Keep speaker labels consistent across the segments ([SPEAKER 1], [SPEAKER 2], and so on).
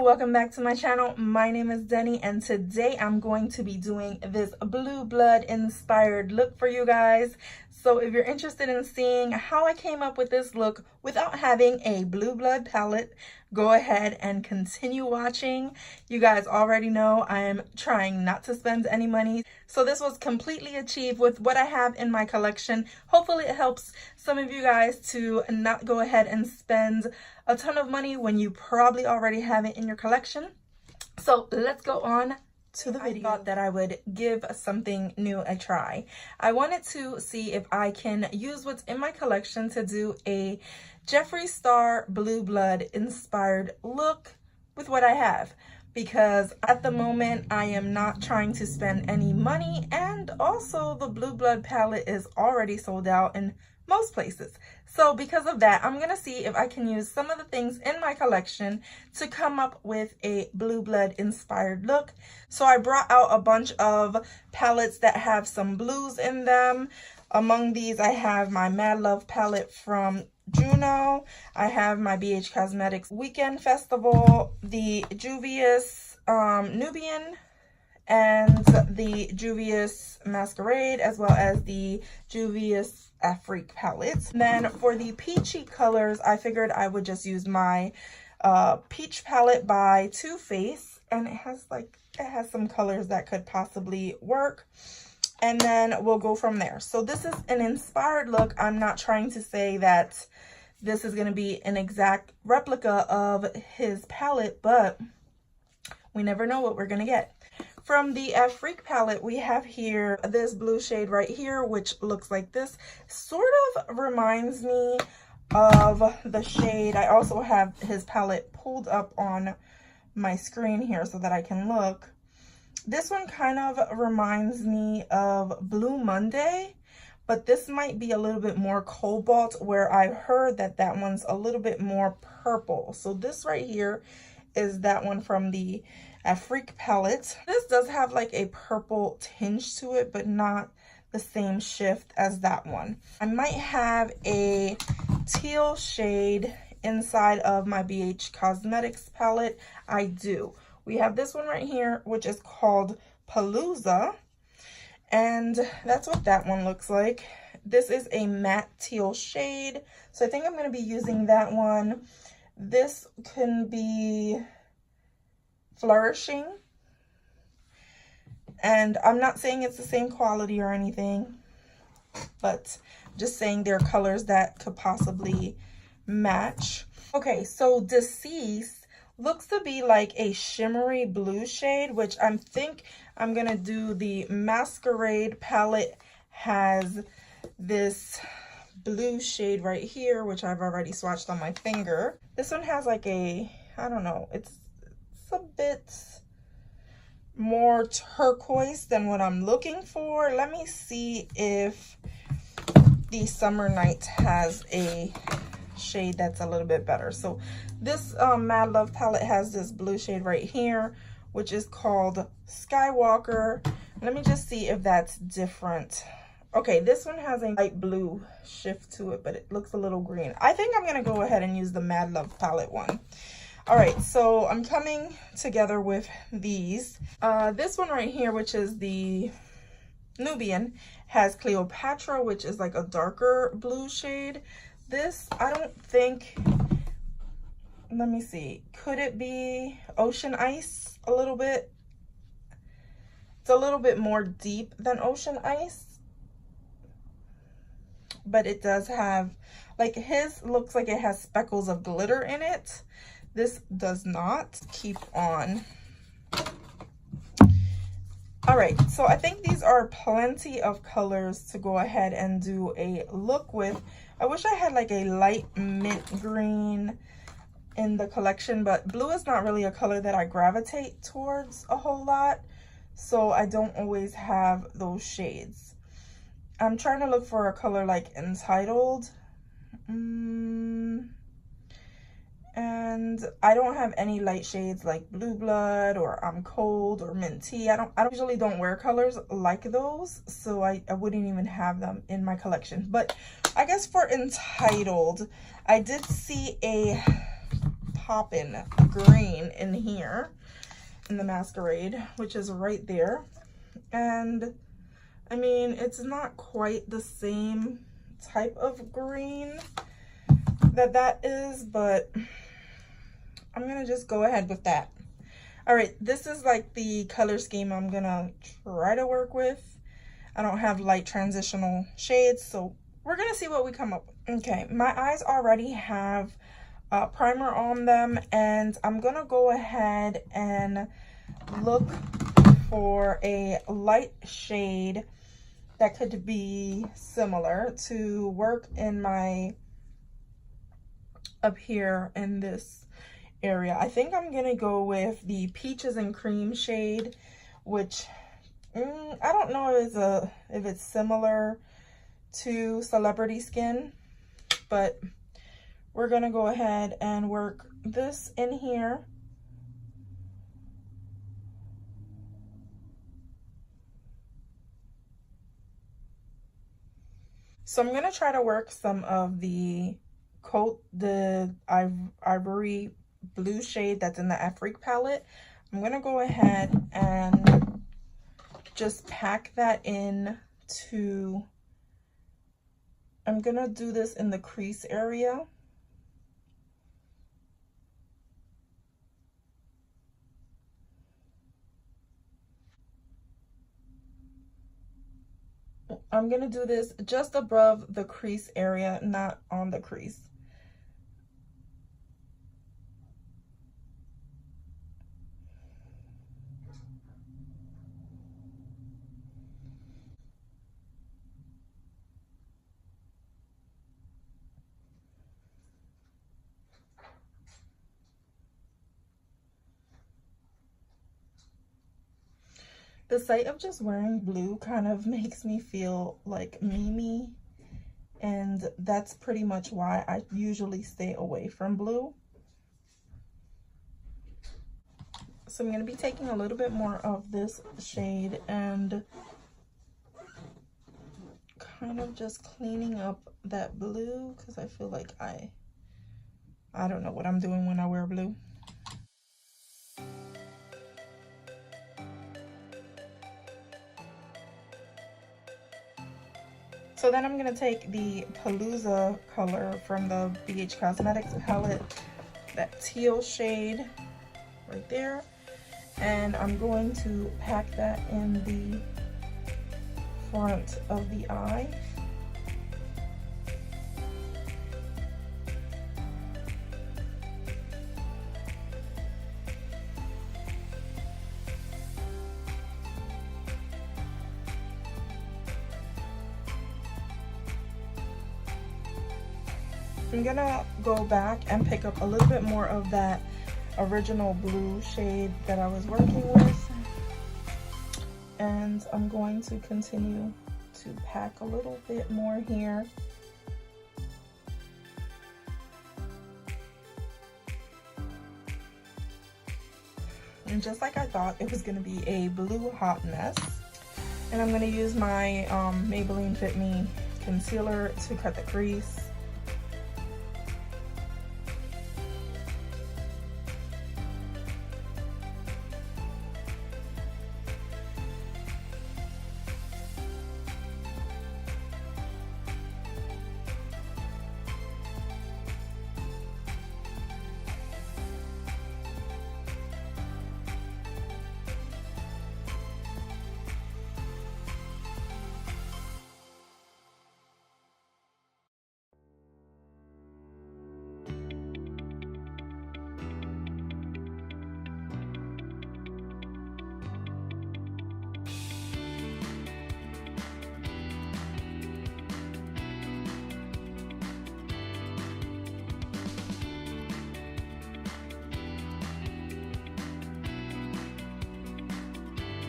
[SPEAKER 1] welcome back to my channel. My name is Deni, and today I'm going to be doing this blue blood inspired look for you guys. So if you're interested in seeing how I came up with this look without having a blue blood palette, go ahead and continue watching. You guys already know I am trying not to spend any money, so this was completely achieved with what I have in my collection. Hopefully it helps some of you guys to not go ahead and spend a ton of money when you probably already have it in your collection. So let's go on to the video. I thought that I would give something new a try. I wanted to see if I can use what's in my collection to do a Jeffree Star blue blood inspired look with what I have, because at the moment I am not trying to spend any money, and also the blue blood palette is already sold out in most places. So because of that, I'm gonna see if I can use some of the things in my collection to come up with a blue blood inspired look. So I brought out a bunch of palettes that have some blues in them. Among these, I have my Mad Love palette from Juno. I have my BH Cosmetics Weekend Festival, the Juvia's Nubian, and the Juvia's Masquerade, as well as the Juvia's Afrique palette. Then for the peachy colors, I figured I would just use my peach palette by Too Faced, and it has some colors that could possibly work, and then we'll go from there. So this is an inspired look. I'm not trying to say that this is going to be an exact replica of his palette, but we never know what we're going to get. From the Afrique palette, we have here this blue shade right here, which looks like this. Sort of reminds me of the shade. I also have his palette pulled up on my screen here so that I can look. This one kind of reminds me of Blue Monday, but this might be a little bit more cobalt, where I heard that that one's a little bit more purple. So this right here is that one from the Afrique palette. This does have like a purple tinge to it, but not the same shift as that one. I might have a teal shade inside of my BH Cosmetics palette. I do. We have this one right here, which is called Palooza, and that's what that one looks like. This is a matte teal shade, so I think I'm going to be using that one. This can be Flourishing, and I'm not saying it's the same quality or anything, but just saying they're colors that could possibly match. Okay, so Deceased looks to be like a shimmery blue shade, which I think I'm gonna do. The Masquerade palette has this blue shade right here, which I've already swatched on my finger. This one has like a, I don't know, it's a bit more turquoise than what I'm looking for. Let me see if the Summer Night has a shade that's a little bit better. So this Mad Love palette has this blue shade right here, which is called Skywalker. Let me just see if that's different. Okay, this one has a light blue shift to it, but it looks a little green. I think I'm gonna go ahead and use the Mad Love palette one. All right, so I'm coming together with these. This one right here, which is the Nubian, has Cleopatra, which is like a darker blue shade. This, I don't think, let me see, could it be Ocean Ice a little bit? It's a little bit more deep than Ocean Ice, but it does have, like, his looks like it has speckles of glitter in it. This does not. Keep on. All right, so I think these are plenty of colors to go ahead and do a look with. I wish I had like a light mint green in the collection, but blue is not really a color that I gravitate towards a whole lot, so I don't always have those shades. I'm trying to look for a color like Entitled. And I don't have any light shades like Blue Blood or I'm Cold or Mint Tea. I usually don't wear colors like those, so I wouldn't even have them in my collection. But I guess for Entitled, I did see a poppin' green in here in the Masquerade, which is right there. And I mean, it's not quite the same type of green that is, but I'm gonna just go ahead with that. All right, this is like the color scheme I'm gonna try to work with. I don't have light transitional shades, so we're gonna see what we come up with. Okay, my eyes already have primer on them, and I'm gonna go ahead and look for a light shade that could be similar to work in my up here in this area. I think I'm gonna go with the Peaches and Cream shade, which I don't know if it's similar to Celebrity Skin, but we're gonna go ahead and work this in here. So I'm gonna try to work some of the ivory blue shade that's in the Afrique palette. I'm gonna go ahead and just pack that in to, I'm gonna do this in the crease area. I'm gonna do this just above the crease area, not on the crease. The sight of just wearing blue kind of makes me feel like Mimi, and that's pretty much why I usually stay away from blue. So I'm going to be taking a little bit more of this shade and kind of just cleaning up that blue, because I feel like I don't know what I'm doing when I wear blue. So then I'm going to take the Palooza color from the BH Cosmetics palette, that teal shade right there, and I'm going to pack that in the front of the eye. I'm gonna go back and pick up a little bit more of that original blue shade that I was working with, and I'm going to continue to pack a little bit more here. And just like I thought, it was gonna be a blue hot mess. And I'm gonna use my Maybelline Fit Me concealer to cut the crease.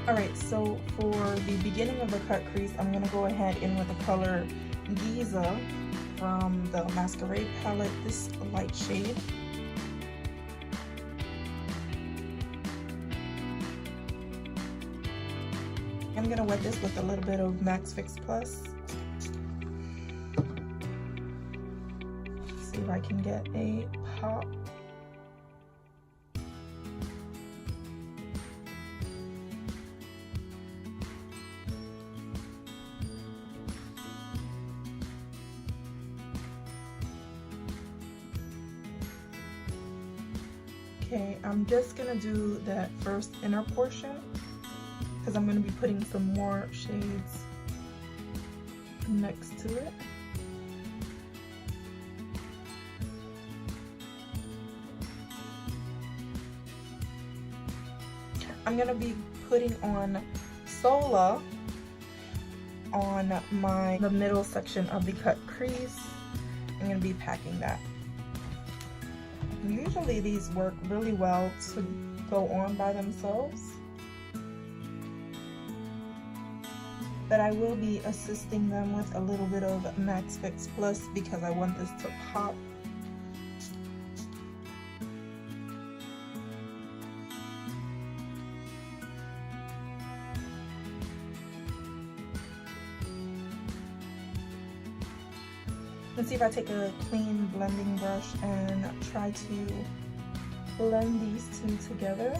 [SPEAKER 1] Alright, so for the beginning of the cut crease, I'm going to go ahead in with the color Giza from the Masquerade palette, this light shade. I'm going to wet this with a little bit of Max Fix Plus. See if I can get a pop. Okay, I'm just gonna do that first inner portion because I'm gonna be putting some more shades next to it. I'm gonna be putting on Sola on the middle section of the cut crease. I'm gonna be packing that. Usually these work really well to go on by themselves, but I will be assisting them with a little bit of Max Fix Plus because I want this to pop. Let's see if I take a clean blending brush and try to blend these two together.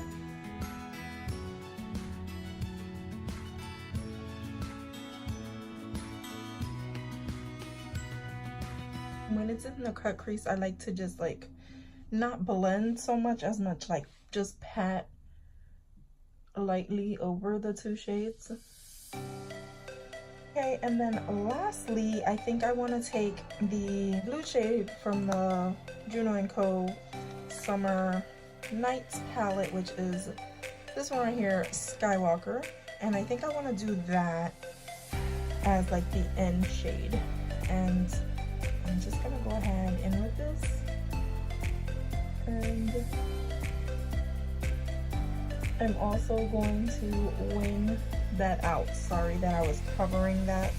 [SPEAKER 1] When it's in the cut crease, I like to just like not blend so much as much like just pat lightly over the two shades. Okay, and then lastly, I think I want to take the blue shade from the Juno & Co. Summer Nights palette, which is this one right here, Skywalker, and I think I want to do that as like the end shade. And I'm just gonna go ahead in with this, and I'm also going to wing that out. Sorry that I was covering that.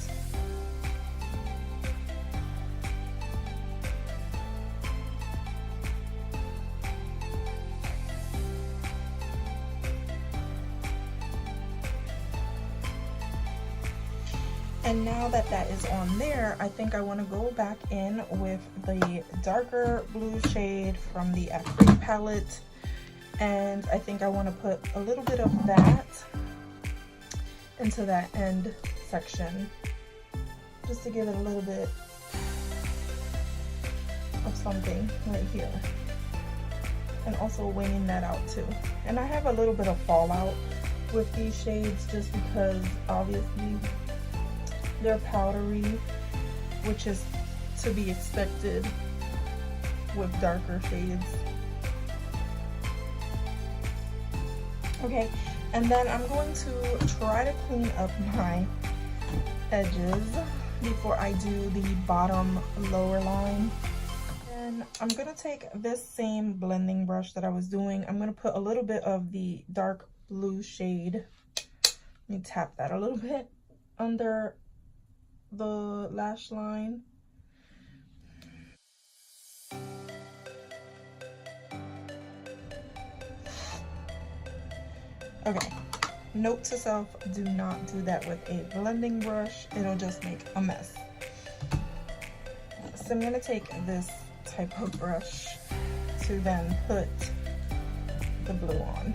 [SPEAKER 1] And now that that is on there, I think I want to go back in with the darker blue shade from the Afrique palette, and I think I want to put a little bit of that into that end section just to give it a little bit of something right here, and also winging that out too. And I have a little bit of fallout with these shades just because obviously they're powdery, which is to be expected with darker shades. Okay, and then I'm going to try to clean up my edges before I do the bottom lower line. And I'm gonna take this same blending brush that I was doing. I'm gonna put a little bit of the dark blue shade. Let me tap that a little bit under the lash line. Okay, note to self, do not do that with a blending brush. It'll just make a mess. So I'm gonna take this type of brush to then put the blue on.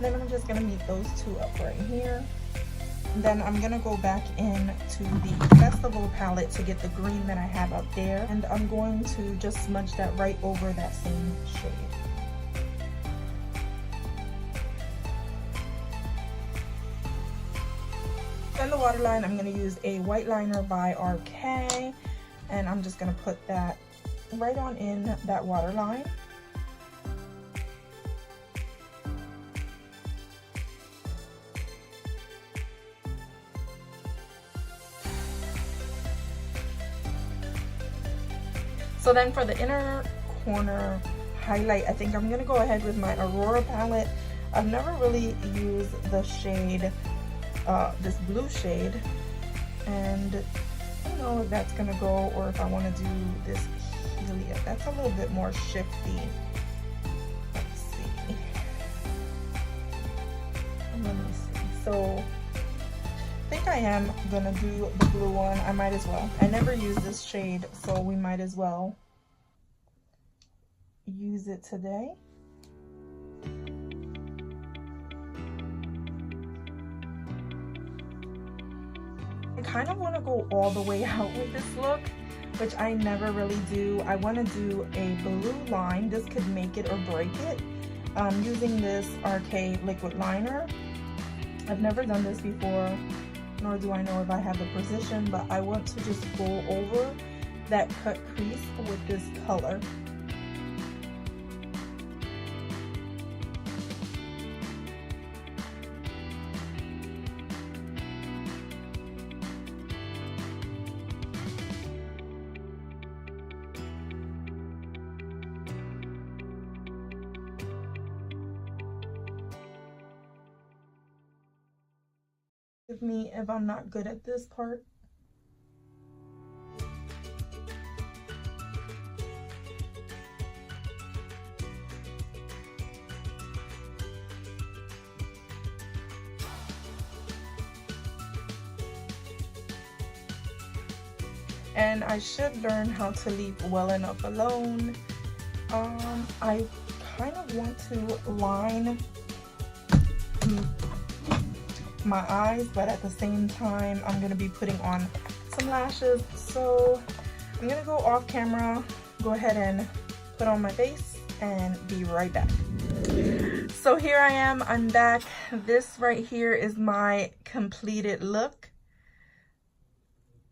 [SPEAKER 1] Then I'm just gonna meet those two up right here. Then I'm gonna go back in to the Festival palette to get the green that I have up there, and I'm going to just smudge that right over that same shade. Then the waterline, I'm gonna use a white liner by RK, and I'm just gonna put that right on in that waterline. So then for the inner corner highlight, I think I'm gonna go ahead with my Aurora palette. I've never really used the shade, this blue shade, and I don't know if that's gonna go or if I wanna do this Helium. That's a little bit more shifty. Let's see. Let me see. So I think I am gonna do the blue one. I might as well. I never use this shade, so we might as well use it today. kind of want to go all the way out with this look, which I never really do. I want to do a blue line. This could make it or break it. Using this RK liquid liner. I've never done this before, nor do I know if I have the precision, but I want to just go over that cut crease with this color. Forgive me if I'm not good at this part. And I should learn how to leave well enough alone. I kind of want to line my eyes, but at the same time I'm gonna be putting on some lashes, so I'm gonna go off camera, go ahead and put on my face and be right back. So here I am, I'm back. This right here is my completed look,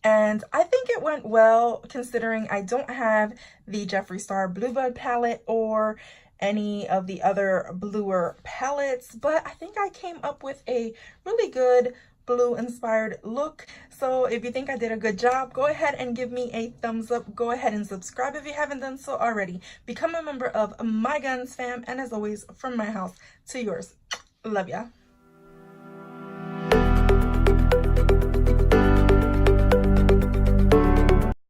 [SPEAKER 1] and I think it went well considering I don't have the Jeffree Star Blue Bud palette or any of the other bluer palettes, but I think I came up with a really good blue inspired look. So if you think I did a good job, go ahead and give me a thumbs up. Go ahead and subscribe if you haven't done so already. Become a member of my Gonzfam, and as always, from my house to yours. Love ya.